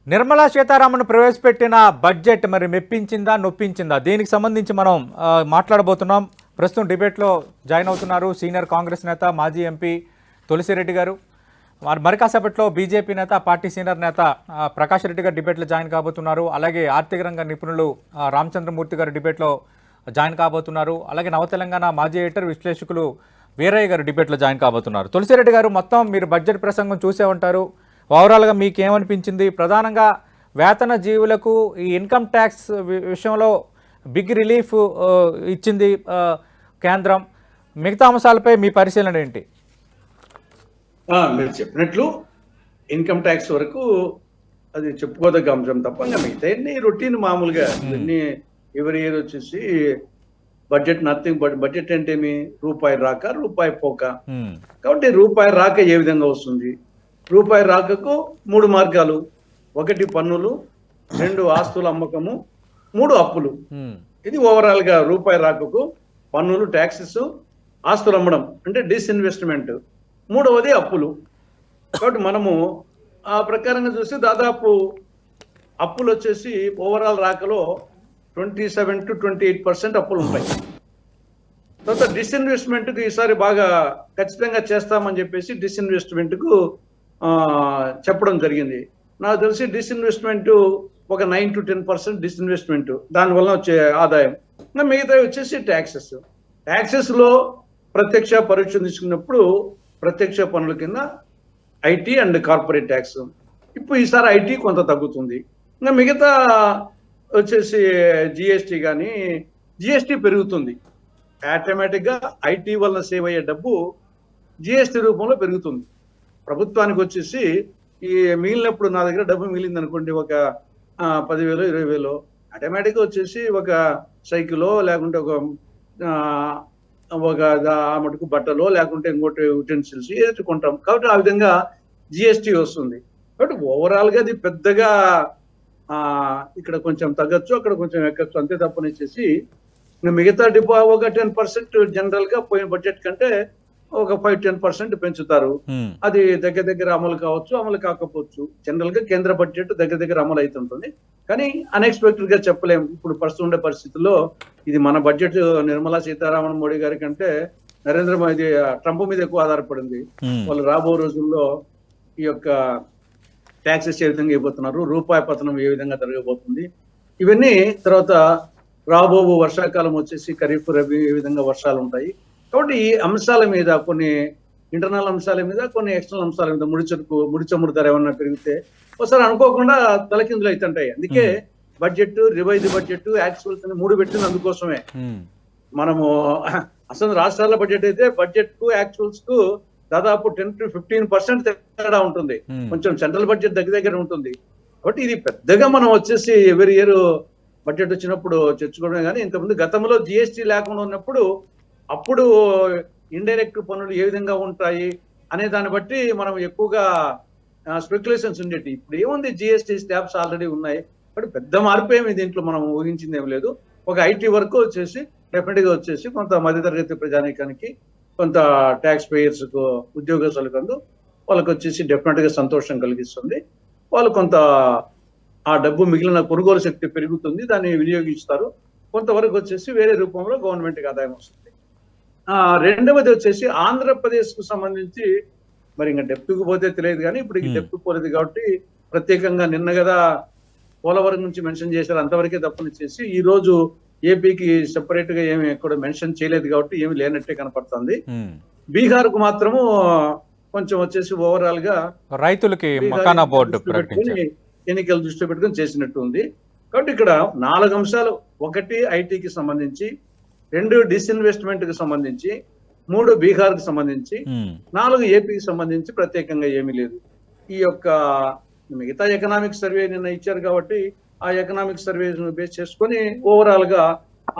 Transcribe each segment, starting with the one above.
నిర్మలా సీతారామన్ ప్రవేశపెట్టిన బడ్జెట్ మరి మెప్పించిందా నొప్పించిందా దీనికి సంబంధించి మనం మాట్లాడబోతున్నాం. ప్రస్తుతం డిబేట్లో జాయిన్ అవుతున్నారు సీనియర్ కాంగ్రెస్ నేత మాజీ ఎంపీ తులసిరెడ్డి గారు. మరి కాసేపట్లో బీజేపీ నేత పార్టీ సీనియర్ నేత ప్రకాష్ రెడ్డి గారు డిబేట్లో జాయిన్ కాబోతున్నారు. అలాగే ఆర్థిక రంగ నిపుణులు రామచంద్రమూర్తి గారు డిబేట్లో జాయిన్ కాబోతున్నారు. అలాగే నవ తెలంగాణ మాజీ ఎడిటర్ విశ్లేషకులు వీరయ్య గారు డిబేట్లో జాయిన్ కాబోతున్నారు. తులసిరెడ్డి గారు, మొత్తం మీరు బడ్జెట్ ప్రసంగం చూసే ఉంటారు. ఓవరాల్గా మీకు ఏమనిపించింది? ప్రధానంగా వేతన జీవులకు ఈ ఇన్కమ్ ట్యాక్స్ విషయంలో బిగ్ రిలీఫ్ ఇచ్చింది కేంద్రం. మిగతా అంశాలపై మీ పరిశీలన ఏంటి? మీరు చెప్పినట్లు ఇన్కమ్ ట్యాక్స్ వరకు అది చెప్పుకోదగ్గ అంశం తప్ప ఇంకా మిగతా రొటీన్ మామూలుగా ఇవన్నీ ఎవరి ఇయర్ వచ్చేసి బడ్జెట్ నథింగ్ బట్ బడ్జెట్ అంటే ఏమి రూపాయి రాక రూపాయి పోక. కాబట్టి రూపాయి రాక ఏ విధంగా వస్తుంది? రూపాయి రాకకు 3 మార్గాలు: 1 పన్నులు, 2 ఆస్తుల అమ్మకము, 3 అప్పులు. ఇది ఓవరాల్ గా రూపాయి రాకకు పన్నులు, ట్యాక్సెస్, ఆస్తులు అమ్మడం అంటే డిస్ఇన్వెస్ట్మెంట్, 3వది అప్పులు. కాబట్టి మనము ఆ ప్రకారంగా చూస్తే దాదాపు అప్పులు వచ్చేసి ఓవరాల్ రాకలో 27 to 28% అప్పులు ఉంటాయి. తర్వాత డిస్ఇన్వెస్ట్మెంట్కు ఈసారి బాగా ఖచ్చితంగా చేస్తామని చెప్పేసి డిస్ఇన్వెస్ట్మెంట్కు చెప్పడం జరిగింది. నాకు తెలిసి డిస్ఇన్వెస్ట్మెంట్ ఒక 9 to 10% డిస్ఇన్వెస్ట్మెంట్, దానివల్ల వచ్చే ఆదాయం. ఇంకా మిగతా వచ్చేసి ట్యాక్సెస్ లో ప్రత్యక్ష పరోక్ష తీసుకున్నప్పుడు ప్రత్యక్ష పన్నుల కింద ఐటీ అండ్ కార్పొరేట్ ట్యాక్స్. ఇప్పుడు ఈసారి ఐటీ కొంత తగ్గుతుంది. ఇంకా మిగతా వచ్చేసి జిఎస్టీ, కానీ జిఎస్టీ పెరుగుతుంది ఆటోమేటిక్గా. ఐటీ వల్ల సేవ్ అయ్యే డబ్బు జిఎస్టీ రూపంలో పెరుగుతుంది. ప్రభుత్వానికి వచ్చేసి ఈ మిగిలినప్పుడు నా దగ్గర డబ్బు మిగిలింది అనుకోండి, ఒక 10,000 20,000 ఆటోమేటిక్గా వచ్చేసి ఒక సైకిలో లేకుంటే ఒక మటుకు బట్టలో లేకుంటే ఇంకోటి యుటెన్సిల్స్ ఏచుకుంటాం. కాబట్టి ఆ విధంగా జిఎస్టీ వస్తుంది. కాబట్టి ఓవరాల్ గా అది పెద్దగా ఇక్కడ కొంచెం తగ్గచ్చు, అక్కడ కొంచెం ఎక్కచ్చు, అంతే తప్పనిచ్చేసి మిగతా ఒక 10% జనరల్ గా పోయిన బడ్జెట్ కంటే ఒక 5-10% పెంచుతారు. అది దగ్గర అమలు కావచ్చు, అమలు కాకపోవచ్చు. జనరల్ గా కేంద్ర బడ్జెట్ దగ్గర అమలు అవుతుంటుంది. కానీ అన్ఎక్స్పెక్టెడ్ గా చెప్పలేము. ఇప్పుడు ప్రస్తుతం ఉండే పరిస్థితుల్లో ఇది మన బడ్జెట్ నిర్మలా సీతారామన్ మోడీ గారి కంటే నరేంద్ర మోదీ ట్రంప్ మీద ఎక్కువ ఆధారపడింది. వాళ్ళు రాబో రోజుల్లో ఈ యొక్క ట్యాక్సెస్ ఏ విధంగా అయిపోతున్నారు, రూపాయి పతనం ఏ విధంగా జరగబోతుంది, ఇవన్నీ తర్వాత రాబో వర్షాకాలం వచ్చేసి ఖరీఫ్ రబీ ఏ విధంగా వర్షాలు ఉంటాయి. కాబట్టి ఈ అంశాల మీద, కొన్ని ఇంటర్నల్ అంశాల మీద, కొన్ని ఎక్స్టర్నల్ అంశాల మీద ముడి చమురు ధర ఏమన్నా పెరిగితే ఒకసారి అనుకోకుండా తలకిందులు అవుతుంటాయి. అందుకే బడ్జెట్, రివైజ్ బడ్జెట్, యాక్చువల్స్ అని 3 పెట్టింది అందుకోసమే. మనము అసలు రాష్ట్రాల బడ్జెట్ అయితే బడ్జెట్ కు యాక్చువల్స్ కు దాదాపు 10 to 15% తేడా ఉంటుంది. కొంచెం సెంట్రల్ బడ్జెట్ దగ్గర ఉంటుంది. కాబట్టి ఇది పెద్దగా మనం వచ్చేసి ఎవరి ఇయర్ బడ్జెట్ వచ్చినప్పుడు చర్చుకోవడమే. కానీ ఇంతకుముందు గతంలో జిఎస్టీ లేకుండా ఉన్నప్పుడు అప్పుడు ఇండైరెక్ట్ పన్నులు ఏ విధంగా ఉంటాయి అనే దాన్ని బట్టి మనం ఎక్కువగా స్పెక్యులేషన్స్ ఉండేవి. ఇప్పుడు ఏముంది, జిఎస్టీ స్లాబ్స్ ఆల్రెడీ ఉన్నాయి. కాబట్టి పెద్ద మార్పు ఏమి దీంట్లో మనం ఊహించింది ఏమి లేదు. ఒక ఐటీ వరకు వచ్చేసి డెఫినెట్ గా వచ్చేసి కొంత మధ్యతరగతి ప్రజానీకానికి, కొంత ట్యాక్స్ పేయర్స్ కు, ఉద్యోగస్తులకు వాళ్ళకి వచ్చేసి డెఫినెట్ గా సంతోషం కలిగిస్తుంది. వాళ్ళు కొంత ఆ డబ్బు మిగిలిన కొనుగోలు శక్తి పెరుగుతుంది, దాన్ని వినియోగిస్తారు. కొంతవరకు వచ్చేసి వేరే రూపంలో గవర్నమెంట్కి ఆదాయం వస్తుంది. రెండవది వచ్చేసి ఆంధ్రప్రదేశ్ కు సంబంధించి మరి ఇంకా డెప్త్కు పోతే తెలియదు, కానీ ఇప్పుడు ఈ డెప్త్ పోలేదు కాబట్టి ప్రత్యేకంగా నిన్న కదా పోలవరం నుంచి మెన్షన్ చేశారు, అంతవరకే తప్పనిచ్చేసి ఈ రోజు ఏపీకి సెపరేట్ గా ఏమి ఎక్కడ మెన్షన్ చేయలేదు కాబట్టి ఏమి లేనట్టే కనపడుతుంది. బీహార్ కు మాత్రము కొంచెం వచ్చేసి ఓవరాల్ గా రైతులకి బోర్డు ఎన్నికలు దృష్టి పెట్టుకుని చేసినట్టు ఉంది. కాబట్టి ఇక్కడ 4 అంశాలు: 1 ఐటీకి సంబంధించి, 2 డిస్ఇన్వెస్ట్మెంట్ కి సంబంధించి, 3 బీహార్ కి సంబంధించి, 4 ఏపీకి సంబంధించి ప్రత్యేకంగా ఏమీ లేదు. ఈ యొక్క మిగతా ఎకనామిక్ సర్వే నిన్న ఇచ్చారు కాబట్టి ఆ ఎకనామిక్ సర్వే బేస్ చేసుకొని ఓవరాల్ గా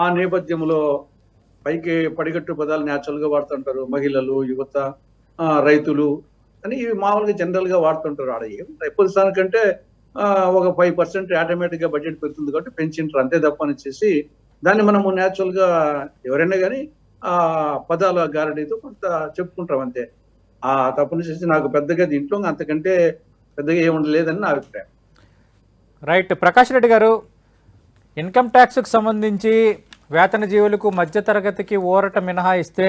ఆ నేపథ్యంలో పైకి పడిగట్టు పదాలు న్యాచురల్ గా వాడుతుంటారు. మహిళలు, యువత, రైతులు అని ఇవి మామూలుగా జనరల్ గా వాడుతుంటారు. ఆడ ఎప్పుడు స్థానికంటే ఒక 5% ఆటోమేటిక్ గా బడ్జెట్ పెరుగుతుంది కాబట్టి పెంచింటారు, అంతే తప్పనిచ్చేసి దాన్ని మనము న్యాచురల్ గా ఎవరైనా కానీ ఆ పదాల గారడీతో కొంత చెప్పుకుంటాం అంతే. తప్పనిచ్చేసి నాకు పెద్దగా దీంట్లో అంతకంటే పెద్దగా ఏముండలేదని నా అభిప్రాయం. రైట్. ప్రకాష్ రెడ్డి గారు, ఇన్కమ్ ట్యాక్స్కి సంబంధించి వేతన జీవులకు మధ్యతరగతికి ఊరట మినహాయిస్తే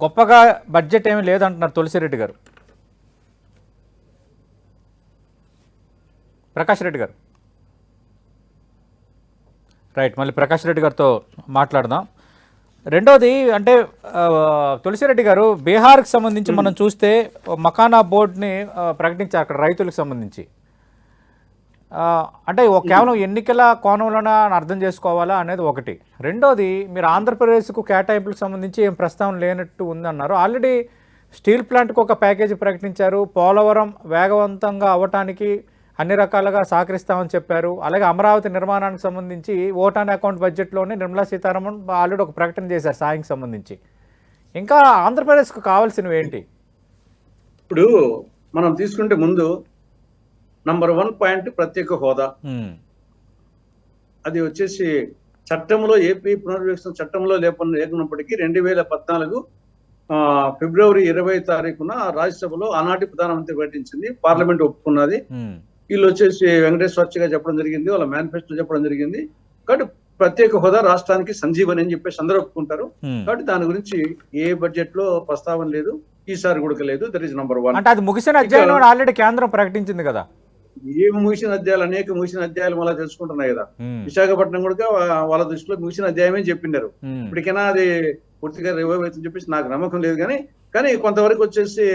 గొప్పగా బడ్జెట్ ఏమీ లేదంటున్నారు తులసిరెడ్డి గారు. ప్రకాష్ రెడ్డి గారు, రైట్, మళ్ళీ ప్రకాష్ రెడ్డి గారితో మాట్లాడదాం. రెండోది అంటే తులసిరెడ్డి గారు, బీహార్కి సంబంధించి మనం చూస్తే మకానా బోర్డుని ప్రకటించారు అక్కడ రైతులకు సంబంధించి. అంటే కేవలం ఎన్నికల కోణంలోనే అర్థం చేసుకోవాలా అనేది ఒకటి. రెండోది, మీరు ఆంధ్రప్రదేశ్కు కేటాయింపులకు సంబంధించి ఏం ప్రస్తావన లేనట్టు ఉందన్నారు. ఆల్రెడీ స్టీల్ ప్లాంట్కి ఒక ప్యాకేజీ ప్రకటించారు. పోలవరం వేగవంతంగా అవ్వటానికి అన్ని రకాలుగా సహకరిస్తామని చెప్పారు. అలాగే అమరావతి నిర్మాణానికి సంబంధించి ఓటాన్ అకౌంట్ బడ్జెట్లోనే నిర్మలా సీతారామన్ ఆల్రెడీ ఒక ప్రకటన చేశారు సాయంకి సంబంధించి. ఇంకా ఆంధ్రప్రదేశ్కు కావాల్సినవి ఏంటి? ఇప్పుడు మనం తీసుకుంటే ముందు నంబర్ 1 పాయింట్ ప్రత్యేక హోదా. అది వచ్చేసి చట్టంలో, ఏపీ పునర్వికసన చట్టంలో లేకున్నప్పటికీ 2014 ఫిబ్రవరి 20 తారీఖున రాజ్యసభలో ఆనాటి ప్రధానమంత్రి ప్రకటించింది, పార్లమెంట్ ఒప్పుకున్నది. వీళ్ళు వచ్చేసి వెంకటేశ్వర్గా చెప్పడం జరిగింది, వాళ్ళ మేనిఫెస్టో చెప్పడం జరిగింది. కాబట్టి ప్రత్యేక హోదా రాష్ట్రానికి సంజీవని అని చెప్పేసి అందరూ ఒప్పుకుంటారు. కాబట్టి దాని గురించి ఏ బడ్జెట్ లో ప్రస్తావన లేదు, ఈసారి కూడా లేదు. That is number 1. అంటే అది ముగిసిన అధ్యాయం ఆల్రెడీ కేంద్రం ప్రకటించింది కదా. ఏమి ముగిసిన అధ్యాయాలు, అనేక ముగిసిన అధ్యాయాలు మళ్ళీ తెలుసుకుంటున్నాయి కదా. విశాఖపట్నం కూడా వాళ్ళ దృష్టిలో ముగిసిన అధ్యాయమే చెప్పినారు. ఇప్పటికైనా అది పూర్తిగా రివైవ్ అవుతుందని చెప్పేసి నాకు నమ్మకం లేదు. కానీ కొంతవరకు వచ్చేసి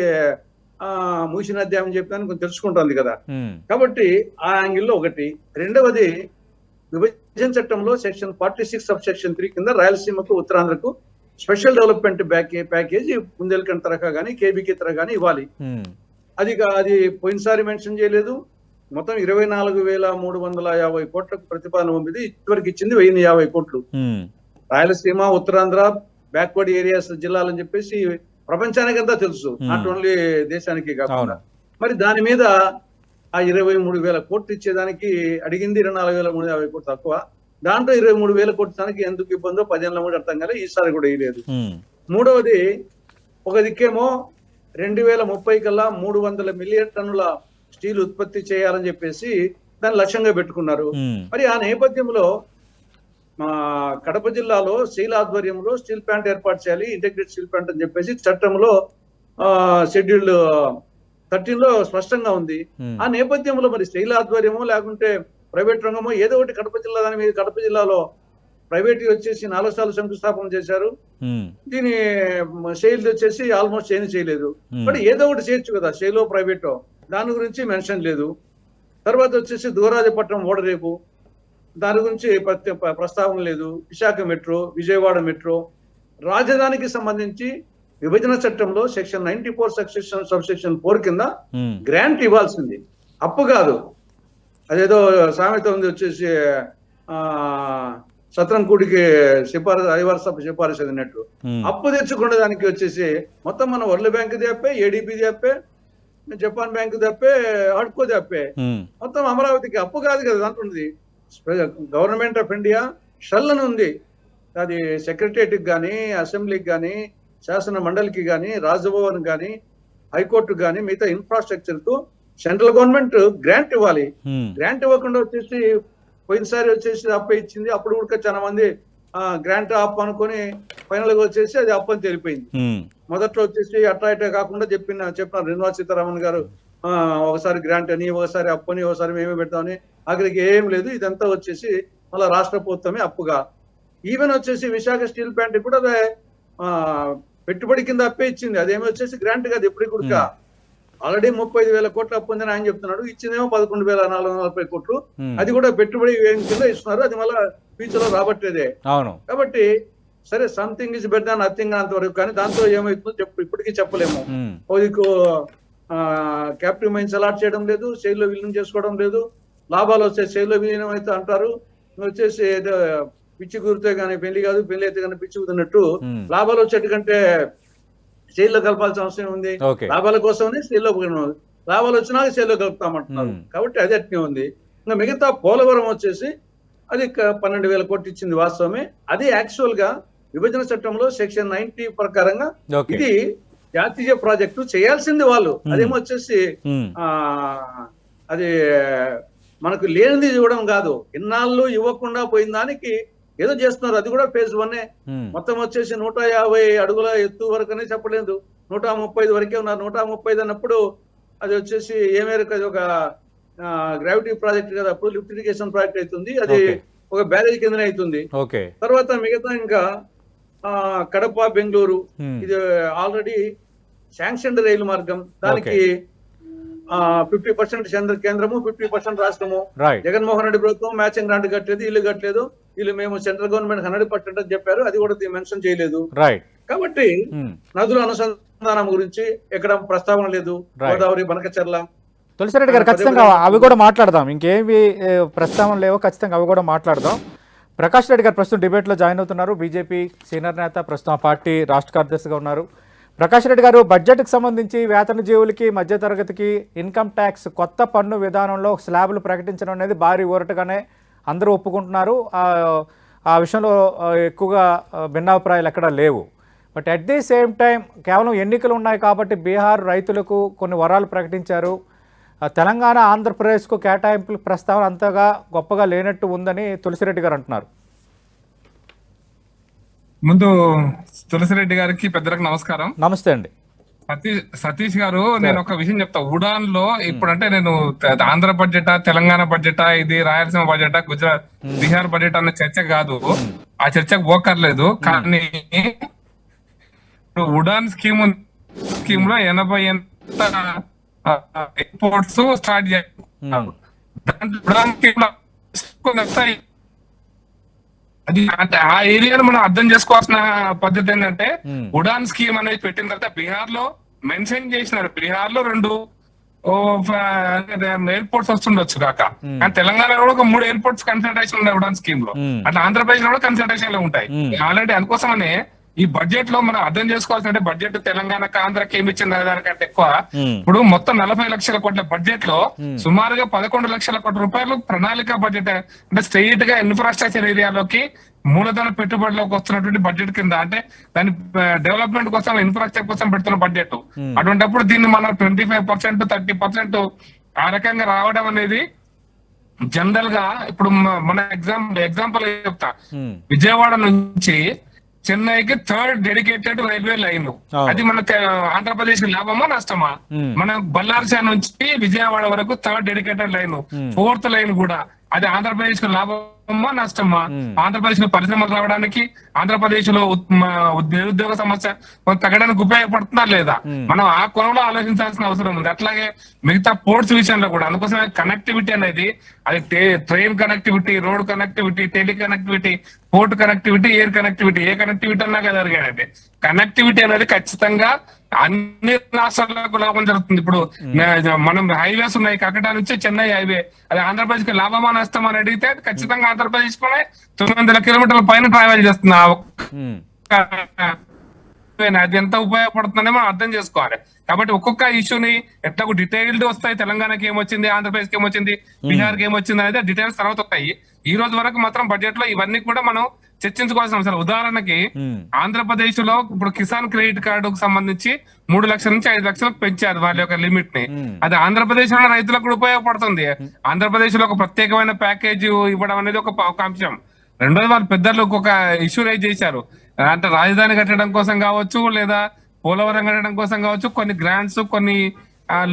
ముగిసిన అధ్యాయం చెప్పాను కొంచెం తెలుసుకుంటుంది కదా. కాబట్టి ఆ యాంగిల్లో ఒకటి. రెండవది, విభజన చట్టంలో సెక్షన్ 46 సబ్ సెక్షన్ 3 కింద రాయలసీమకు, ఉత్తరాంధ్రకు స్పెషల్ డెవలప్మెంట్ ప్యాకేజీ బుందేల్ఖండ్ తరహా కానీ కేబీకే తరహా కానీ ఇవ్వాలి. అది పోయినసారి మెన్షన్ చేయలేదు. మొత్తం 24,350 కోట్లకు ప్రతిపాదన పంపింది. ఇప్పటివరకు ఇచ్చింది 1,050 కోట్లు. రాయలసీమ, ఉత్తరాంధ్ర, బ్యాక్వర్డ్ ఏరియాస్ జిల్లాలని చెప్పేసి ప్రపంచానికంతా తెలుసు, నాట్ ఓన్లీ దేశానికి కాకుండా. మరి దాని మీద ఆ 23,000 కోట్లు ఇచ్చేదానికి అడిగింది 24,350 కోట్లు తక్కువ. దాంట్లో 23,000 కోట్ల దానికి ఎందుకు ఇబ్బందో 10 ఏళ్ళ కూడా అర్థం కాలే. ఈసారి కూడా వేయలేదు. మూడవది, ఒక దిక్కేమో 2030 కల్లా 300 మిలియన్ టన్నుల స్టీల్ ఉత్పత్తి చేయాలని చెప్పేసి దాన్ని లక్ష్యంగా పెట్టుకున్నారు. మరి ఆ నేపథ్యంలో మా కడప జిల్లాలో స్టీల్ ఆధ్వర్యంలో స్టీల్ ప్లాంట్ ఏర్పాటు చేయాలి, ఇంటిగ్రేటెడ్ స్టీల్ ప్లాంట్ అని చెప్పేసి చట్టంలో షెడ్యూల్ 13లో స్పష్టంగా ఉంది. ఆ నేపథ్యంలో మరి స్టీల్ ఆధ్వర్యమో లేకుంటే ప్రైవేట్ రంగమో ఏదో ఒకటి కడప జిల్లాలో ప్రైవేట్ వచ్చేసి 4 సార్లు శంకుస్థాపన చేశారు. దీని సేల్ వచ్చేసి ఆల్మోస్ట్ ఏమీ చేయలేదు. బట్ ఏదో ఒకటి చేయొచ్చు కదా, సేలో ప్రైవేటో, దాని గురించి మెన్షన్ లేదు. తర్వాత వచ్చేసి దూరాజపట్నం ఓడరేపు, దాని గురించి ప్రస్తావన లేదు. విశాఖ మెట్రో, విజయవాడ మెట్రో, రాజధానికి సంబంధించి విభజన చట్టంలో సెక్షన్ 94 సబ్సెక్షన్ 4 కింద గ్రాంట్ ఇవ్వాల్సింది, అప్పు కాదు. అదేదో సామెత ఉంది వచ్చేసి సత్రంకూడికి సిఫారసు అన్నట్టు. అప్పు తెచ్చుకునే దానికి వచ్చేసి మొత్తం మన వరల్డ్ బ్యాంక్ తప్పే, ఏడీపీ తప్పే, జపాన్ బ్యాంక్ తప్పే, ఆడ్కో తప్పే, మొత్తం అమరావతికి అప్పు కాదు కదా. దాంట్లో ఉంది గవర్నమెంట్ ఆఫ్ ఇండియా షెల్ అని ఉంది. అది సెక్రటరియట్కి కానీ, అసెంబ్లీకి కానీ, శాసన మండలికి కానీ, రాజ్భవన్ కానీ, హైకోర్టుకు కానీ, మిగతా ఇన్ఫ్రాస్ట్రక్చర్ కు సెంట్రల్ గవర్నమెంట్ గ్రాంట్ ఇవ్వాలి. గ్రాంట్ ఇవ్వకుండా వచ్చేసి పోయినసారి వచ్చేసి అప్పు ఇచ్చింది. అప్పుడు కూడా చాలా మంది గ్రాంట్ అప్పు అనుకుని ఫైనల్ గా వచ్చేసి అది అప్పు అని తెలిపోయింది. మొదట్లో వచ్చేసి అట్లా ఇట్లా కాకుండా చెప్పినారు నిర్మలా సీతారామన్ గారు, ఒకసారి గ్రాంట్ అని, ఒకసారి అప్పు అని, ఒకసారి మేమే పెడతామని. ఆఖరికి ఏం లేదు, ఇదంతా వచ్చేసి మళ్ళీ రాష్ట్ర ప్రభుత్వమే అప్పుగా. ఈవెన్ వచ్చేసి విశాఖ స్టీల్ ప్లాంట్ కూడా పెట్టుబడి కింద అప్పే ఇచ్చింది. అదేమో వచ్చేసి గ్రాంట్ కాదు. ఎప్పుడు కూడా ఆల్రెడీ 35,000 కోట్లు అప్పు ఉందని ఆయన చెప్తున్నాడు, ఇచ్చిందేమో 11,440 కోట్లు. అది కూడా పెట్టుబడి కింద ఇస్తున్నారు. అది మళ్ళీ ఫ్యూచర్ లో రాబట్టేదే. కాబట్టి సరే, something is better than nothing అంతవరకు. కానీ దాంతో ఏమవుతుందో ఇప్పటికీ చెప్పలేము. ఓదికో క్యాపిటల్ మైన్స్ అలాట్ చేయడం లేదు, సేల్లో విలీనం చేసుకోవడం లేదు. లాభాలు వస్తే సేల్లో విలీనం అయితే అంటారు. వచ్చేసి పిచ్చి కుదిరితే కానీ పెళ్లి కాదు, పెళ్లి అయితే కానీ పిచ్చి కుదిరినట్టు లాభాలు వచ్చేట్టుకంటే సేల్లో కలపాల్సిన అవసరం ఉంది. లాభాల కోసమే సేల్లో, లాభాలు వచ్చినాక సేల్లో కలుపుతామంటున్నారు. కాబట్టి అది అట్నే ఉంది. ఇంకా మిగతా పోలవరం వచ్చేసి అది 12,000 కోట్లు ఇచ్చింది వాస్తవమే. అది యాక్చువల్ గా విభజన చట్టంలో సెక్షన్ 90 ప్రకారంగా ఇది జాతీయ ప్రాజెక్టు చేయాల్సింది వాళ్ళు. అదేమో వచ్చేసి అది మనకు లేనిది ఇవ్వడం కాదు, ఇన్నాళ్ళు ఇవ్వకుండా పోయిన దానికి ఏదో చేస్తున్నారు. అది కూడా ఫేజ్ 1. మొత్తం వచ్చేసి 150 అడుగుల ఎత్తు వరకునే చెప్పలేదు, 135 వరకే ఉన్నారు. 135 అన్నప్పుడు అది వచ్చేసి ఏ మేరకు అది ఒక గ్రావిటీ ప్రాజెక్ట్ కదా, అప్పుడు లిఫ్ట్ ఇరిగేషన్ ప్రాజెక్ట్ అవుతుంది, అది ఒక బ్యారేజ్ కిందనే అవుతుంది. తర్వాత మిగతా ఇంకా కడప బెంగళూరు ఇది ఆల్రెడీ శాంక్షన్ రైలు మార్గం, దానికి 50% కేంద్రము 50% రాష్ట్రము. జగన్మోహన్ రెడ్డి ప్రభుత్వం మ్యాచింగ్ గ్రాంట్ కట్టలేదు, ఇల్లు కట్టలేదు. వీళ్ళు మేము సెంట్రల్ గవర్నమెంట్ 100% అని చెప్పారు, అది కూడా మెన్షన్ చేయలేదు. కాబట్టి నదుల అనుసంధానం గురించి ఎక్కడ ప్రస్తావన లేదు. గోదావరి, బనకచర్ల. తులసిరెడ్డి గారు ఖచ్చితంగా అవి కూడా మాట్లాడదాం, ఇంకేమి ప్రస్తావన లేవో ఖచ్చితంగా అవి కూడా మాట్లాడదాం. ప్రకాష్ రెడ్డి గారు ప్రస్తుతం డిబేట్లో జాయిన్ అవుతున్నారు, బీజేపీ సీనియర్ నేత, ప్రస్తుతం పార్టీ రాష్ట్ర కార్యదర్శిగా ఉన్నారు. ప్రకాష్ రెడ్డి గారు, బడ్జెట్కి సంబంధించి వేతన జీవులకి మధ్యతరగతికి ఇన్కమ్ ట్యాక్స్ కొత్త పన్ను విధానంలో స్లాబులు ప్రకటించడం అనేది భారీ ఊరటగానే అందరూ ఒప్పుకుంటున్నారు. ఆ విషయంలో ఎక్కువగా భిన్నాభిప్రాయాలు ఎక్కడా లేవు. But at the same time కేవలం ఎన్నికలు ఉన్నాయి కాబట్టి బీహార్ రైతులకు కొన్ని వరాలు ప్రకటించారు. తెలంగాణ, ఆంధ్రప్రదేశ్కు కేటాయింపుల ప్రస్తావన అంతగా గొప్పగా లేనట్టు ఉందని తులసిరెడ్డి గారు అంటున్నారు. ముందు తులసిరెడ్డి గారికి పెద్దలకు నమస్కారం. నమస్తే అండి. సతీష్ గారు, నేను ఒక విషయం చెప్తా. ఉడాన్ లో ఇప్పుడంటే నేను ఆంధ్ర బడ్జెటా, తెలంగాణ బడ్జెటా, ఇది రాయలసీమ బడ్జెటా, గుజరాత్, బీహార్ బడ్జెట్ అనే చర్చ కాదు, ఆ చర్చకు పోకర్లేదు. కానీ ఉడాన్ స్కీమ్ లో 80 ఎయిర్పోర్ట్స్ స్టార్ట్ చేయాలి. ఉడాన్ స్కీమ్ లో అది ఆ ఏరియాను మనం అర్థం చేసుకోవాల్సిన పద్ధతి ఏంటంటే, ఉడాన్ స్కీమ్ అనేది పెట్టిన తర్వాత బీహార్ లో మెన్షన్ చేసినారు, బీహార్ లో 2 ఎయిర్పోర్ట్స్ వస్తుండొచ్చు కాక, కానీ తెలంగాణలో కూడా ఒక 3 ఎయిర్పోర్ట్స్ కన్సల్టేషన్ ఉన్నాయి ఉడాన్ స్కీమ్ లో. అట్లా ఆంధ్రప్రదేశ్ లో కూడా కన్సల్టేషన్ లో ఉంటాయి ఆల్రెడీ. అందుకోసమనే ఈ బడ్జెట్ లో మనం అర్థం చేసుకోవాల్సింటే, బడ్జెట్ తెలంగాణకు ఆంధ్రకి ఏమి ఇచ్చింది దానికంటే ఎక్కువ ఇప్పుడు మొత్తం 40 లక్షల కోట్ల బడ్జెట్ లో సుమారుగా 11 లక్షల కోట్ల రూపాయలు ప్రణాళిక బడ్జెట్, అంటే స్ట్రెయిట్ గా ఇన్ఫ్రాస్ట్రక్చర్ ఏరియాలోకి మూలధన పెట్టుబడిలోకి వస్తున్నటువంటి బడ్జెట్ కింద, అంటే దాని డెవలప్మెంట్ కోసం, ఇన్ఫ్రాస్ట్రక్చర్ కోసం పెడుతున్న బడ్జెట్. అటువంటిప్పుడు దీన్ని మనం 25%, 30% ఆ రకంగా రావడం అనేది జనరల్ గా, ఇప్పుడు మన ఎగ్జాంపుల్ చెప్తా. విజయవాడ నుంచి చెన్నైకి 3rd డెడికేటెడ్ రైల్వే లైన్, అది మన ఆంధ్రప్రదేశ్ కి లాభమా నష్టమా? మన బల్లార్సా నుంచి విజయవాడ వరకు 3rd dedicated line, 4th line కూడా అది ఆంధ్రప్రదేశ్ కు లాభమా నష్టమా? ఆంధ్రప్రదేశ్ లో పరిశ్రమలు రావడానికి, ఆంధ్రప్రదేశ్ లో నిరుద్యోగ సమస్య తగ్గడానికి ఉపయోగపడుతుందా లేదా? మనం ఆ కోణంలో ఆలోచించాల్సిన అవసరం ఉంది. అట్లాగే మిగతా పోర్ట్స్ విషయంలో కూడా. అందుకోసమే కనెక్టివిటీ అనేది, అది train connectivity, road connectivity, tele connectivity, port connectivity, air connectivity, ఏ కనెక్టివిటీ అన్నా కదా జరిగాడండి. కనెక్టివిటీ అనేది ఖచ్చితంగా అన్ని రాష్ట్రాలకు లాభం జరుగుతుంది. ఇప్పుడు మనం హైవేస్ ఉన్నాయి, కలకటా నుంచి చెన్నై హైవే, అది ఆంధ్రప్రదేశ్ కి లాభమా నష్టమా అని అడిగితే ఖచ్చితంగా ఆంధ్రప్రదేశ్ లోనే 900 కిలోమీటర్ల పైన ట్రావెల్ చేస్తున్నా. అది ఎంత ఉపయోగపడుతుందని మనం అర్థం చేసుకోవాలి. కాబట్టి ఒక్కొక్క ఇష్యూని ఎట్లా డీటెయిల్డ్ వస్తాయి, తెలంగాణకి ఏమొచ్చింది, ఆంధ్రప్రదేశ్ కి ఏమొచ్చింది, బీహార్ కి ఏమొచ్చింది అనేది డీటెయిల్స్ తర్వాత వస్తాయి. ఈ రోజు వరకు మాత్రం బడ్జెట్ లో ఇవన్నీ కూడా మనం చర్చించుకోవాల్సిన అవసరం. ఉదాహరణకి ఆంధ్రప్రదేశ్ లో ఇప్పుడు కిసాన్ క్రెడిట్ కార్డుకు సంబంధించి 3 లక్షల నుంచి 5 లక్షలకు పెంచారు వాళ్ళ యొక్క లిమిట్ ని. అది ఆంధ్రప్రదేశ్ లో రైతులకు కూడా ఉపయోగపడుతుంది. ఆంధ్రప్రదేశ్ లో ఒక ప్రత్యేకమైన ప్యాకేజ్ ఇవ్వడం అనేది ఒక అంశం. రెండోది, వాళ్ళు పెద్దలు ఒక ఇష్యూ రైజ్ చేశారు, అంటే రాజధాని కట్టడం కోసం కావచ్చు, లేదా పోలవరం కట్టడం కోసం కావచ్చు, కొన్ని గ్రాంట్స్, కొన్ని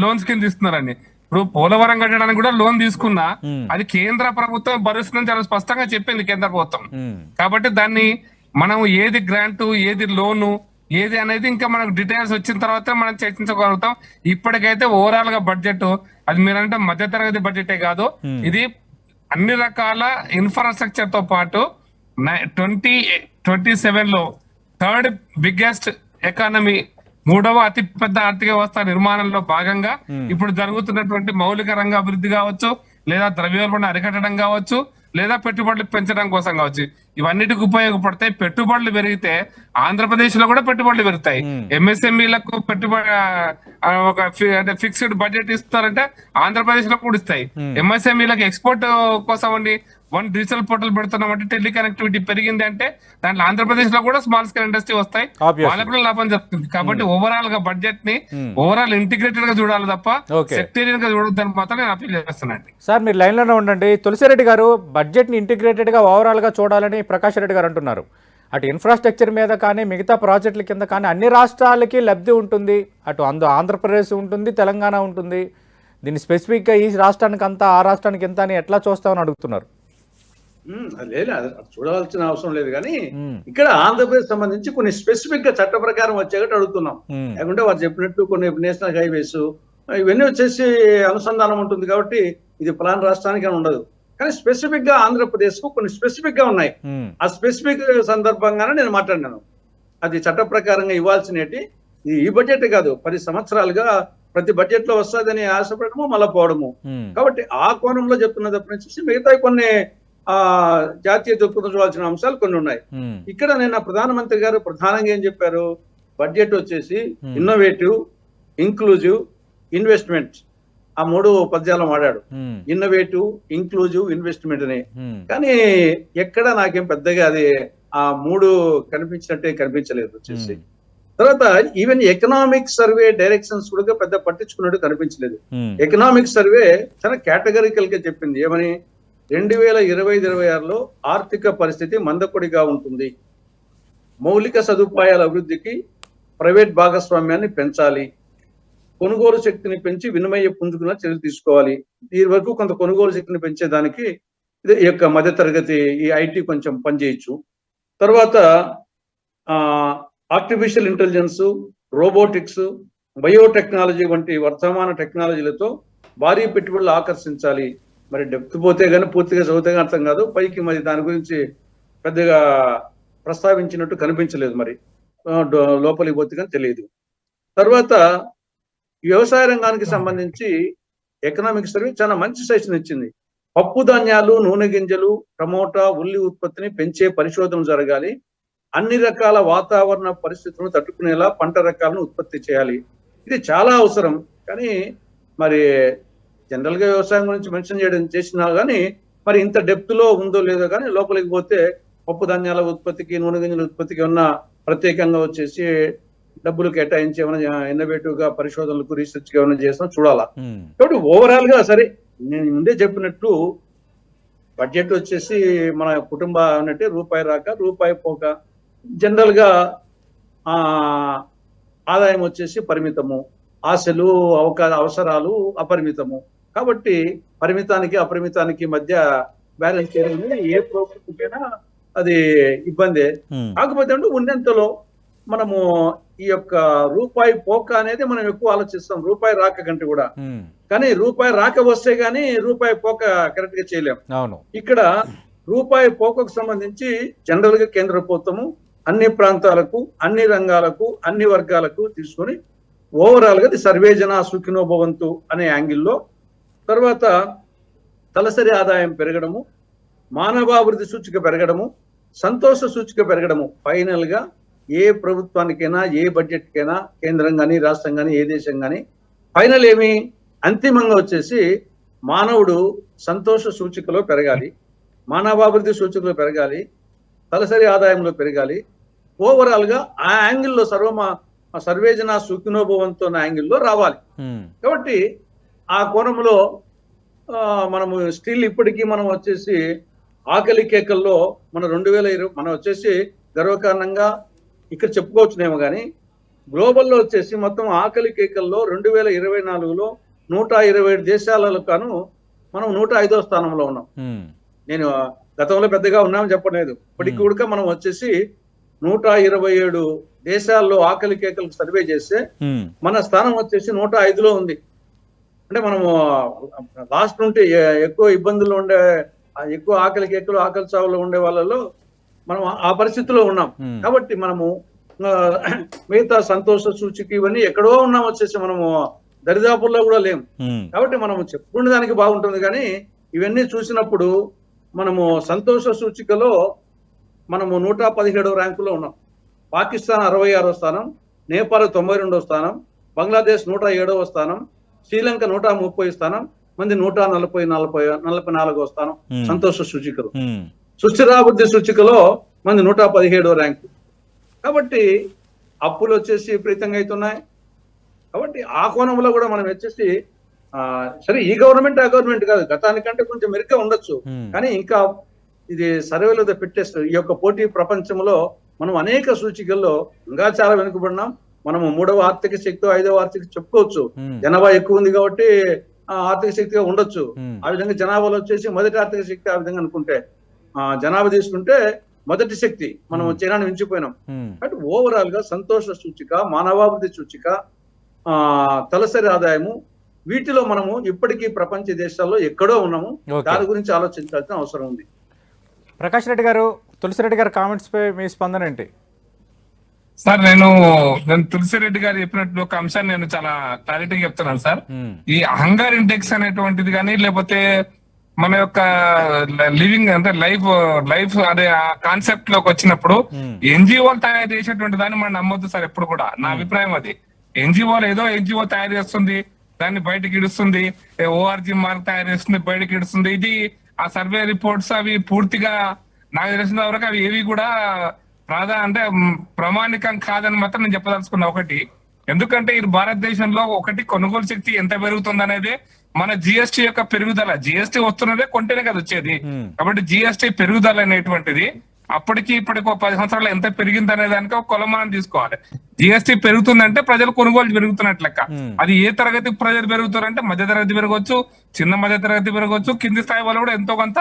లోన్స్ కింద ఇస్తున్నారని. ఇప్పుడు పోలవరం కట్టడానికి కూడా లోన్ తీసుకున్నా అది కేంద్ర ప్రభుత్వం భరిస్తుందని చాలా స్పష్టంగా చెప్పింది కేంద్ర ప్రభుత్వం. కాబట్టి దాన్ని మనం ఏది గ్రాంట్, ఏది లోను, ఏది అనేది ఇంకా మనకు డీటెయిల్స్ వచ్చిన తర్వాత మనం చర్చించగలుగుతాం. ఇప్పటికైతే ఓవరాల్ గా బడ్జెట్, అది మీరంటే మధ్యతరగతి బడ్జెటే కాదు, ఇది అన్ని రకాల ఇన్ఫ్రాస్ట్రక్చర్ తో పాటు 2027 లో 3rd బిగ్గెస్ట్ ఎకానమీ, 3వ అతిపెద్ద ఆర్థిక వ్యవస్థ నిర్మాణంలో భాగంగా ఇప్పుడు జరుగుతున్నటువంటి మౌలిక రంగ అభివృద్ధి కావచ్చు, లేదా ద్రవ్యోల్బణం అరికట్టడం కావచ్చు, లేదా పెట్టుబడులు పెంచడం కోసం కావచ్చు, ఇవన్నిటికి ఉపయోగపడతాయి. పెట్టుబడులు పెరిగితే ఆంధ్రప్రదేశ్ లో కూడా పెట్టుబడులు పెరుగుతాయి. ఎంఎస్ఎంఈలకు పెట్టుబడి ఒక ఫిక్స్డ్ బడ్జెట్ ఇస్తారంటే ఆంధ్రప్రదేశ్ లో కూడా ఇస్తాయి. ఎంఎస్ఎంఈలకు ఎక్స్పోర్ట్ కోసం అండి డిజిటల్ పోర్టల్ పెడుతున్నాం అంటే టెలి కనెక్టివిటీ పెరిగింది అంటే దాంట్లో ఆంధ్రప్రదేశ్ లో కూడా స్మాల్ స్కేల్ ఇండస్ట్రీ వస్తాయి, వాళ్ళకు కూడా లాభం చెప్తుంది. కాబట్టి ఓవరాల్ గా బడ్జెట్ ని ఓవరాల్ ఇంటిగ్రేటెడ్ గా చూడాలి తప్ప సెక్టేరియన్ గా చూడొద్దని మాత్రం నేను అపీల్ చేస్తున్నాను. సార్ మీరు లైన్ లోనే ఉండండి. తులసిరెడ్డి గారు, బడ్జెట్ ని ఇంటిగ్రేటెడ్ గా ఓవరాల్ గా చూడాలని ప్రకాష్ రెడ్డి గారు అంటున్నారు. అటు ఇన్ఫ్రాస్ట్రక్చర్ మీద కానీ మిగతా ప్రాజెక్టుల కింద కానీ అన్ని రాష్ట్రాలకి లబ్ధి ఉంటుంది. అటు ఆంధ్రప్రదేశ్ ఉంటుంది, తెలంగాణ ఉంటుంది. దీన్ని స్పెసిఫిక్గా ఈ రాష్ట్రానికి అంతా ఆ రాష్ట్రానికి ఎంత అని ఎట్లా చూస్తామని అడుగుతున్నారు. లేదు, అది చూడవలసిన అవసరం లేదు. కానీ ఇక్కడ ఆంధ్రప్రదేశ్ సంబంధించి కొన్ని స్పెసిఫిక్ గా చట్ట ప్రకారం వచ్చేటట్టు అడుగుతున్నాం. లేకుంటే వారు చెప్పినట్టు కొన్ని నేషనల్ హైవేస్ ఇవన్నీ వచ్చేసి అనుసంధానం ఉంటుంది కాబట్టి ఇది ఫలానా రాష్ట్రానికి అని ఉండదు. కానీ స్పెసిఫిక్ గా ఆంధ్రప్రదేశ్ కు కొన్ని స్పెసిఫిక్ గా ఉన్నాయి. ఆ స్పెసిఫిక్ సందర్భంగానే నేను మాట్లాడినాను. అది చట్ట ప్రకారంగా ఇవ్వాల్సినవి ఈ బడ్జెట్ కాదు, 10 సంవత్సరాలుగా ప్రతి బడ్జెట్ లో వస్తుందని ఆశపడము మళ్ళా పోవడము. కాబట్టి ఆ కోణంలో చెప్తున్న తప్పనిచ్చేసి మిగతా కొన్ని జాతీయ దృక్పథం చూడాల్సిన అంశాలు కొన్ని ఉన్నాయి. ఇక్కడ నిన్న ప్రధానమంత్రి గారు ప్రధానంగా ఏం చెప్పారు, బడ్జెట్ వచ్చేసి ఇన్నోవేటివ్, ఇంక్లూజివ్, ఇన్వెస్ట్మెంట్, ఆ 3 పద్యాలు వాడాడు. ఇన్నోవేటివ్, ఇంక్లూజివ్, ఇన్వెస్ట్మెంట్ అని. కానీ ఎక్కడ నాకేం పెద్దగా అది ఆ 3 కనిపించినట్టే కనిపించలేదు వచ్చేసి. తర్వాత ఈవెన్ ఎకనామిక్ సర్వే డైరెక్షన్స్ కూడా పెద్ద పట్టించుకున్నట్టు కనిపించలేదు. ఎకనామిక్ సర్వే చాలా కేటగరికల్ గా చెప్పింది ఏమని, 2025-26లో ఆర్థిక పరిస్థితి మందకొడిగా ఉంటుంది, మౌలిక సదుపాయాల అభివృద్ధికి ప్రైవేట్ భాగస్వామ్యాన్ని పెంచాలి, కొనుగోలు శక్తిని పెంచి వినిమయ పుంజుకున్న చర్యలు తీసుకోవాలి. ఈ వరకు కొంత కొనుగోలు శక్తిని పెంచేదానికి ఈ యొక్క మధ్యతరగతి ఈ ఐటీ కొంచెం పనిచేయచ్చు. తర్వాత ఆర్టిఫిషియల్ ఇంటెలిజెన్స్, రోబోటిక్స్, బయోటెక్నాలజీ వంటి వర్తమాన టెక్నాలజీలతో భారీ పెట్టుబడులు ఆకర్షించాలి. మరి డెప్త్ పోతే కానీ పూర్తిగా చదివితే కానీ అర్థం కాదు. పైకి మరి దాని గురించి పెద్దగా ప్రస్తావించినట్టు కనిపించలేదు. మరి లోపలికి పోతే కానీ తెలియదు. తర్వాత వ్యవసాయ రంగానికి సంబంధించి ఎకనామిక్ సర్వే చాలా మంచి సజెషన్ ఇచ్చింది. పప్పు ధాన్యాలు, నూనె గింజలు, టమోటా, ఉల్లి ఉత్పత్తిని పెంచే పరిశోధన జరగాలి, అన్ని రకాల వాతావరణ పరిస్థితులను తట్టుకునేలా పంట రకాలను ఉత్పత్తి చేయాలి. ఇది చాలా అవసరం. కానీ మరి జనరల్ గా వ్యవసాయం గురించి మెన్షన్ చేసినా కానీ మరి ఇంత డెప్త్ లో ఉందో లేదో కానీ లోపలికి పోతే పప్పు ధాన్యాల ఉత్పత్తికి, నూనె గింజల ఉత్పత్తికి ఉన్న ప్రత్యేకంగా వచ్చేసి డబ్బులు కేటాయించి ఏమైనా ఇన్నోవేటివ్ గా పరిశోధనలకు, రీసెర్చ్ గా ఏమైనా చేసినా చూడాలా. కాబట్టి ఓవరాల్ గా సరే నేను ముందే చెప్పినట్టు బడ్జెట్ వచ్చేసి మన కుటుంబ అన్నట్టే రూపాయి రాక రూపాయి పోక, జనరల్ గా ఆదాయం వచ్చేసి పరిమితము, ఆశలు అవసరాలు అపరిమితము. కాబట్టి పరిమితానికి అపరిమితానికి మధ్య బ్యాలెన్స్ చేయడం ఏ ప్రభుత్వమైనా అది ఇబ్బందే. కాకపోతే ఉన్నంతలో మనము ఈ యొక్క రూపాయి పోక అనేది మనం ఎక్కువ ఆలోచిస్తాం రూపాయి రాక కంటే కూడా. కానీ రూపాయి రాక వస్తే గానీ రూపాయి పోక కరెక్ట్ గా చేయలేము. ఇక్కడ రూపాయి పోకకు సంబంధించి జనరల్ గా కేంద్ర ప్రభుత్వము అన్ని ప్రాంతాలకు, అన్ని రంగాలకు, అన్ని వర్గాలకు తీసుకొని ఓవరాల్ గా సర్వేజన సుఖినో భవంతు అనే యాంగిల్లో, తర్వాత తలసరి ఆదాయం పెరగడము, మానవాభివృద్ధి సూచిక పెరగడము, సంతోష సూచిక పెరగడము, ఫైనల్ గా ఏ ప్రభుత్వానికైనా, ఏ బడ్జెట్ కైనా, కేంద్రం కానీ, రాష్ట్రం కానీ, ఏ దేశం కానీ ఫైనల్ ఏమి అంతిమంగా వచ్చేసి మానవుడు సంతోష సూచికలో పెరగాలి, మానవాభివృద్ధి సూచికలో పెరగాలి, తలసరి ఆదాయంలో పెరగాలి. ఓవరాల్ గా ఆ యాంగిల్లో సర్వేజన సుఖినోభవంతో యాంగిల్లో రావాలి. కాబట్టి ఆ కోణంలో మనము స్టిల్ ఇప్పటికీ మనం వచ్చేసి ఆకలి కేకల్లో మన 2020 మనం వచ్చేసి గర్వకారణంగా ఇక్కడ చెప్పుకోవచ్చునేమో కానీ గ్లోబల్లో వచ్చేసి మొత్తం ఆకలి కేకల్లో 2024లో 127 దేశాలలో కాను మనం 105వ స్థానంలో ఉన్నాం. నేను గతంలో పెద్దగా ఉన్నామని చెప్పలేదు, ఇప్పటికి కూడా మనం వచ్చేసి 127 దేశాల్లో ఆకలి కేకలకు సర్వే చేస్తే మన స్థానం వచ్చేసి 105లో ఉంది. అంటే మనము లాస్ట్ నుండి ఎక్కువ ఇబ్బందులు ఉండే, ఎక్కువ ఆకలి కేకలు, ఆకలి చావులో ఉండే వాళ్ళలో మనం ఆ పరిస్థితిలో ఉన్నాం. కాబట్టి మనము మిగతా సంతోష సూచిక ఇవన్నీ ఎక్కడో ఉన్నాం వచ్చేసి మనము దరిదాపుల్లో కూడా లేము. కాబట్టి మనము చెప్పుకునే దానికి బాగుంటుంది. కానీ ఇవన్నీ చూసినప్పుడు మనము సంతోష సూచికలో మనము 117వ ర్యాంకులో ఉన్నాం. పాకిస్తాన్ 66వ స్థానం, నేపాల్ 92వ స్థానం, బంగ్లాదేశ్ 107వ స్థానం, శ్రీలంక 130వ స్థానం, మంది 144వ స్థానం సంతోష సూచికలు. ఉమ్, సుస్థిరాభివృద్ధి సూచికలో మంది 117వ ర్యాంకు. కాబట్టి అప్పులు వచ్చేసి విపరీతంగా అవుతున్నాయి. కాబట్టి ఆ కోణంలో కూడా మనం వచ్చేసి సరే ఈ గవర్నమెంట్ ఆ గవర్నమెంట్ కాదు, గతానికంటే కొంచెం మెరుగ్గా ఉండొచ్చు, కానీ ఇంకా ఇది సర్వేలో పెట్టేస్తూ ఈ యొక్క పోటీ ప్రపంచంలో మనం అనేక సూచికల్లో ఇంకా చాలా వెనుకబడినాం. మనము 3వ ఆర్థిక శక్తి 5వ ఆర్థిక చెప్పుకోవచ్చు. జనాభా ఎక్కువ ఉంది కాబట్టి ఆర్థిక శక్తిగా ఉండొచ్చు. ఆ విధంగా జనాభాలో వచ్చేసి మొదటి ఆర్థిక శక్తి ఆ విధంగా అనుకుంటే, జనాభా తీసుకుంటే మొదటి శక్తి మనం చైనాను మించిపోయినాం. బట్ ఓవరాల్ గా సంతోష సూచిక, మానవాభివృద్ధి సూచిక, తలసరి ఆదాయము, వీటిలో మనము ఇప్పటికీ ప్రపంచ దేశాల్లో ఎక్కడో ఉన్నాము. దాని గురించి ఆలోచించాల్సిన అవసరం ఉంది. ప్రకాష్ రెడ్డి గారు, తులసిరెడ్డి గారి కామెంట్స్ పై మీ స్పందన ఏంటి? సార్ నేను తులసిరెడ్డి గారు చెప్పినట్టు ఒక అంశాన్ని నేను చాలా క్లారిటీగా చెప్తున్నాను సార్. ఈ హంగర్ ఇండెక్స్ అనేటువంటిది కానీ, లేకపోతే మన యొక్క లివింగ్ అంటే లైఫ్ అదే ఆ కాన్సెప్ట్ లోకి వచ్చినప్పుడు ఎన్జిఓలు తయారు చేసేటువంటి దాన్ని మనం నమ్మొద్దు సార్ ఎప్పుడు కూడా. నా అభిప్రాయం అది. ఎన్జిఓలు ఏదో ఎన్జిఓ తయారు చేస్తుంది, దాన్ని బయటకి ఇడుస్తుంది, ఓఆర్జీ మార్క్ తయారు చేస్తుంది, బయటకి ఇడుస్తుంది. ఇది ఆ సర్వే రిపోర్ట్స్ అవి పూర్తిగా నాకు తెలిసిన వరకు అవి ఏవి కూడా అంటే ప్రామాణికం కాదని మాత్రం నేను చెప్పదలుచుకున్నా. ఒకటి, ఎందుకంటే ఈ భారతదేశంలో ఒకటి కొనుగోలు శక్తి ఎంత పెరుగుతుంది అనేది మన జిఎస్టీ యొక్క పెరుగుదల. జిఎస్టీ వస్తున్నదే కొంటేనే కదా వచ్చేది. కాబట్టి జిఎస్టీ పెరుగుదల అనేటువంటిది అప్పటికి ఇప్పటికి 10 సంవత్సరాలు ఎంత పెరిగింది అనే దానికి ఒక కొలమానం తీసుకోవాలి. జిఎస్టీ పెరుగుతుందంటే ప్రజలు కొనుగోలు పెరుగుతున్నట్లు లెక్క. అది ఏ తరగతి ప్రజలు పెరుగుతారంటే మధ్య తరగతి పెరగవచ్చు, చిన్న మధ్య తరగతి పెరగవచ్చు, కింది స్థాయి వాళ్ళు కూడా ఎంతో కొంత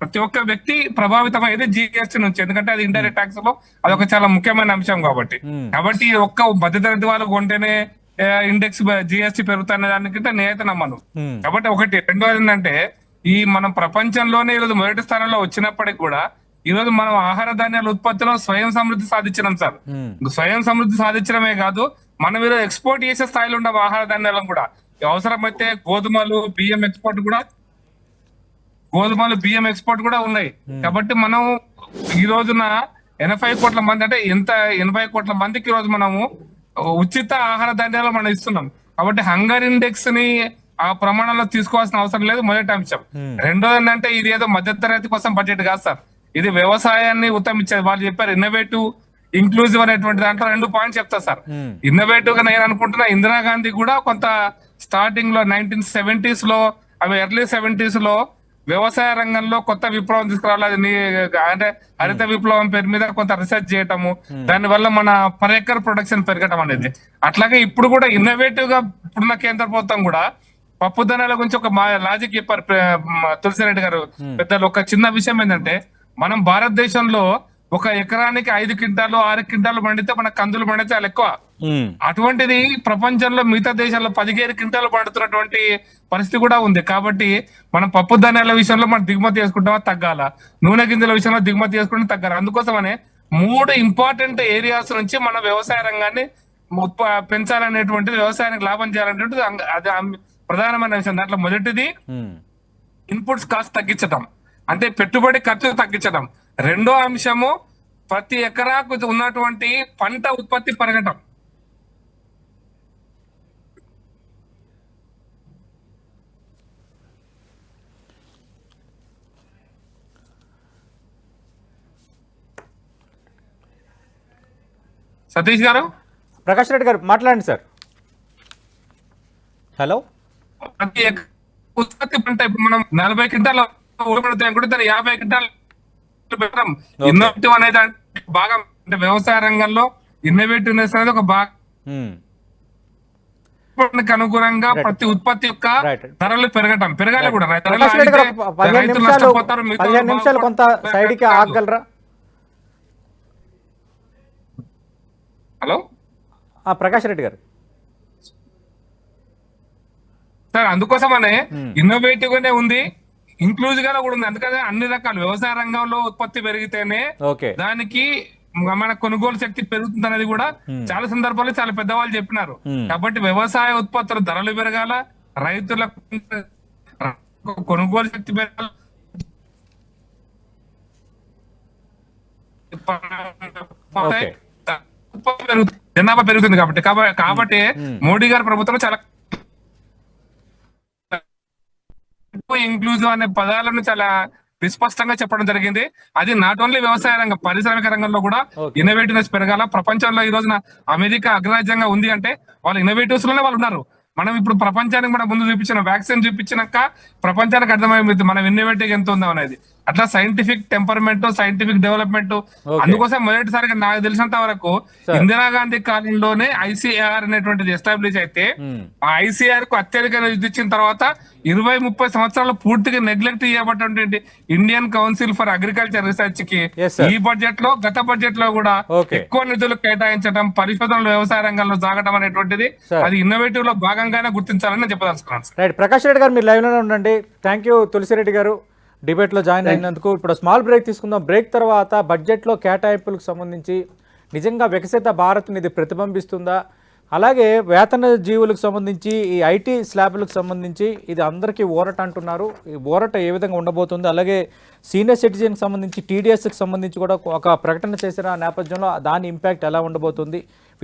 ప్రతి ఒక్క వ్యక్తి ప్రభావితం అయితే జిఎస్టీ నుంచి. ఎందుకంటే అది ఇండైరెక్ట్ ట్యాక్స్ లో అదొక చాలా ముఖ్యమైన అంశం కాబట్టి. కాబట్టి ఒక్క మధ్య తరగతి వాళ్ళు కొంటేనే ఇండెక్స్ జిఎస్టీ పెరుగుతున్న దానికంటే నేనైతే నమ్మను. కాబట్టి ఒకటి. రెండోది ఏంటంటే ఈ మనం ప్రపంచంలోనే ఈరోజు మొదటి స్థానంలో వచ్చినప్పటికి కూడా ఈ రోజు మనం ఆహార ధాన్యాల ఉత్పత్తిలో స్వయం సమృద్ధి సాధించినాం సార్. స్వయం సమృద్ధి సాధించడమే కాదు, మనం ఈరోజు ఎక్స్పోర్ట్ చేసే స్థాయిలో ఉన్న ఆహార ధాన్యాలను కూడా అవసరమైతే గోధుమలు బియ్యం ఎక్స్పోర్ట్ కూడా ఉన్నాయి. కాబట్టి మనం ఈ రోజున 80 కోట్ల మంది అంటే 80 కోట్ల మందికి ఈ రోజు మనము ఉచిత ఆహార ధాన్యాలు మనం ఇస్తున్నాం. కాబట్టి హంగర్ ఇండెక్స్ ని ఆ ప్రమాణంలో తీసుకోవాల్సిన అవసరం లేదు, మొదటి అంశం. రెండోది ఏంటంటే ఇది ఏదో మధ్యతరగతి కోసం బడ్జెట్ కాదు సార్, ఇది వ్యవసాయాన్ని ఉత్తమించేది. వాళ్ళు చెప్పారు ఇన్నోవేటివ్ ఇంక్లూజివ్ అనేటువంటి దాంట్లో 2 పాయింట్స్ చెప్తా సార్. ఇన్నోవేటివ్ గా నేను అనుకుంటున్నా ఇందిరాగాంధీ కూడా కొంత స్టార్టింగ్ లో 1970s లో అవి ఎర్లీ 70s లో వ్యవసాయ రంగంలో కొత్త విప్లవం తీసుకురావాలి, అంటే హరిత విప్లవం పేరు మీద కొంత రీసెర్చ్ చేయటము, దాని వల్ల మన పర్ ఎకర్ ప్రొడక్షన్ పెరగటం అనేది. అట్లాగే ఇప్పుడు కూడా ఇన్నోవేటివ్ గా ఇప్పుడున్న కేంద్ర ప్రభుత్వం కూడా పప్పు ధాన్యాల గురించి ఒక లాజిక్ చెప్పారు తులసిరెడ్డి గారు పెద్దలు. ఒక చిన్న విషయం ఏంటంటే మనం భారతదేశంలో 1 ఎకరానికి 5 క్వింటాలు 6 క్వింటాలు పండితే మన కందులు పండితే చాలా ఎక్కువ. అటువంటిది ప్రపంచంలో మిగతా దేశాల్లో 17 క్వింటాలు పండుతున్నటువంటి పరిస్థితి కూడా ఉంది. కాబట్టి మనం పప్పు ధాన్యాల విషయంలో మనం దిగుమతి చేసుకుంటామా తగ్గాల, నూనె గింజల విషయంలో దిగుమతి చేసుకుంటే తగ్గాలి. అందుకోసమనే 3 ఇంపార్టెంట్ ఏరియాస్ నుంచి మన వ్యవసాయ రంగాన్ని పెంచాలనేటువంటిది, వ్యవసాయానికి లాభం చేయాలనేటువంటిది అది ప్రధానమైన విషయం. దాంట్లో మొదటిది ఇన్పుట్స్ కాస్ట్ తగ్గించడం, అంటే పెట్టుబడి ఖర్చు తగ్గించడం. రెండో అంశము ప్రతి ఎకరాకు ఉన్నటువంటి పంట ఉత్పత్తి పెరగటం. సతీష్ గారు, ప్రకాష్ రెడ్డి గారు మాట్లాడండి సార్. హలో. ప్రతి ఉత్పత్తి పంట ఇప్పుడు మనం 40 క్వింటాలు అనుకుంటే దాన్ని 50 క్వింటాలు పెట్టడం. ఇన్నోవేటివ్ అనేది బాగా, అంటే వ్యవసాయ రంగంలో ఇన్నోవేటివ్నెస్ అనేది ఒక బాగా అనుగుణంగా ప్రతి ఉత్పత్తి యొక్క ధరలు పెరగాలి కూడా. 15 నిమిషాలు కొంత సైడ్ కి ఆగలరా? హలో ప్రకాష్ రెడ్డి గారు సార్, అందుకోసమనే ఇన్నోవేటివ్ గానే ఉంది, ఇంక్లూజివ్ గా కూడా ఉంది. అందుకనే అన్ని రకాల వ్యవసాయ రంగంలో ఉత్పత్తి పెరిగితేనే దానికి మన కొనుగోలు శక్తి పెరుగుతుంది అనేది కూడా చాలా సందర్భాల్లో చాలా పెద్దవాళ్ళు చెప్పినారు. కాబట్టి వ్యవసాయ ఉత్పత్తుల ధరలు పెరగాల, రైతులకు కొనుగోలు శక్తి పెరగాల, జనాభా పెరుగుతుంది. కాబట్టి మోడీ గారి ప్రభుత్వం చాలా ఇంక్లూజివ్ అనే పదాలను చాలా విస్పష్టంగా చెప్పడం జరిగింది. అది నాట్ ఓన్లీ వ్యవసాయ రంగం, పారిశ్రామిక రంగంలో కూడా ఇన్నోవేటివ్నెస్ పెరగాల. ప్రపంచంలో ఈ రోజున అమెరికా అగ్రరాజ్యంగా ఉంది అంటే వాళ్ళ ఇన్నోవేటివ్స్ లోనే వాళ్ళు ఉన్నారు. మనం ఇప్పుడు ప్రపంచానికి మనం ముందు చూపించిన వ్యాక్సిన్ చూపించినాక ప్రపంచానికి అర్థమైంది మనం ఇన్నోవేటివ్ ఎంత ఉందాం అనేది. అట్లా సైంటిఫిక్ టెంపర్మెంట్, సైంటిఫిక్ డెవలప్మెంట్, అందుకోసం మొదటిసారిగా నాకు తెలిసినంత వరకు ఇందిరాగాంధీ కాలంలోనే ఐసీఆర్ అనేటువంటిది ఎస్టాబ్లిష్ అయితే, ఆ ఐసీఆర్ కు అత్యధిక నిధి ఇచ్చిన తర్వాత 20-30 సంవత్సరాలు పూర్తిగా నెగ్లెక్ట్ చేయబడినటువంటి Indian council for agriculture research కి ఈ బడ్జెట్ లో, గత బడ్జెట్ లో కూడా ఎక్కువ నిధులు కేటాయించడం, పరిశోధనలు వ్యవసాయ రంగంలో సాగడం అనేటువంటిది అది ఇన్నోవేటివ్ లో భాగంగానే గుర్తించాలని చెప్పదలుచుకున్నాను. రైట్, ప్రకాష్ రెడ్డి గారు మీరు లైవ్ లోనే ఉండండి. థ్యాంక్ యూ తులసిరెడ్డి గారు డిబేట్లో జాయిన్ అయినందుకు. ఇప్పుడు స్మాల్ బ్రేక్ తీసుకుందాం. బ్రేక్ తర్వాత బడ్జెట్లో కేటాయింపులకు సంబంధించి నిజంగా వికసిత భారత్ని ఇది ప్రతిబింబిస్తుందా, అలాగే వేతన జీవులకు సంబంధించి ఈ ఐటీ స్లాబ్లకు సంబంధించి ఇది అందరికీ ఊరట అంటున్నారు. ఈ ఊరట ఏ విధంగా ఉండబోతుంది, అలాగే సీనియర్ సిటిజన్కి సంబంధించి టీడీఎస్కి సంబంధించి కూడా ఒక ప్రకటన చేసిన నేపథ్యంలో దాని ఇంపాక్ట్ ఎలా ఉండబోతుంది,